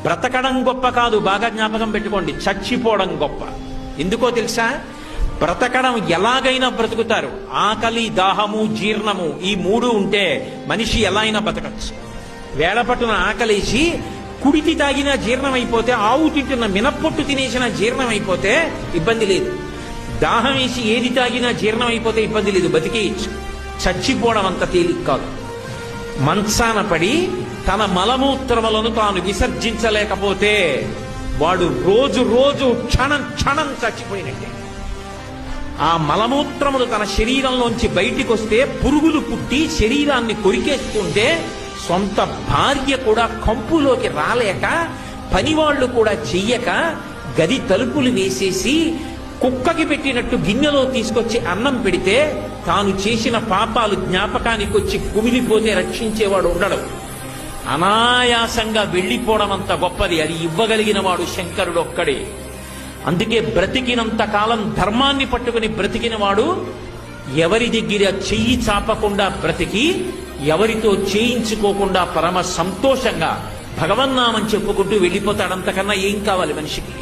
బ్రతకడం గొప్ప కాదు, బాగా జ్ఞాపకం పెట్టుకోండి, చచ్చిపోవడం గొప్ప. ఎందుకో తెలుసా? బ్రతకడం ఎలాగైనా బ్రతుకుతారు. ఆకలి, దాహము, జీర్ణము ఈ మూడు ఉంటే మనిషి ఎలా అయినా బ్రతకచ్చు. వేళపట్టున ఆకలేసి కుడితి తాగినా జీర్ణం అయిపోతే, ఆవు తింటున్న మినప్పొట్టు తినేసిన జీర్ణం అయిపోతే ఇబ్బంది లేదు. దాహం వేసి ఏది తాగినా జీర్ణం అయిపోతే ఇబ్బంది లేదు, బతికేయచ్చు. చచ్చిపోవడం అంత తేలిక కాదు. మంచాన పడి తన మలమూత్రములను తాను విసర్జించలేకపోతే వాడు రోజు రోజు క్షణం క్షణం చచ్చిపోయినట్టే. ఆ మలమూత్రములు తన శరీరంలోంచి బయటికి వస్తే పురుగులు పుట్టి శరీరాన్ని కొరికేస్తుంటే సొంత భార్య కూడా కంపులోకి రాలేక, పనివాళ్లు కూడా చెయ్యక, గది తలుపులు వేసేసి కుక్కకి పెట్టినట్టు గిన్నెలో తీసుకొచ్చి అన్నం పెడితే తాను చేసిన పాపాలు జ్ఞాపకానికి వచ్చి కుమిలిపోతే రక్షించేవాడు ఉండడు. అనాయాసంగా వెళ్ళిపోవడం అంత గొప్పది. అది ఇవ్వగలిగిన వాడు శంకరుడు ఒక్కడే. అందుకే బ్రతికినంత కాలం ధర్మాన్ని పట్టుకుని బ్రతికిన వాడు ఎవరి దగ్గర చెయ్యి చాపకుండా బ్రతికి, ఎవరితో చేయించుకోకుండా పరమ సంతోషంగా భగవన్నామని చెప్పుకుంటూ వెళ్ళిపోతాడు. అంతకన్నా ఏం కావాలి మనిషికి?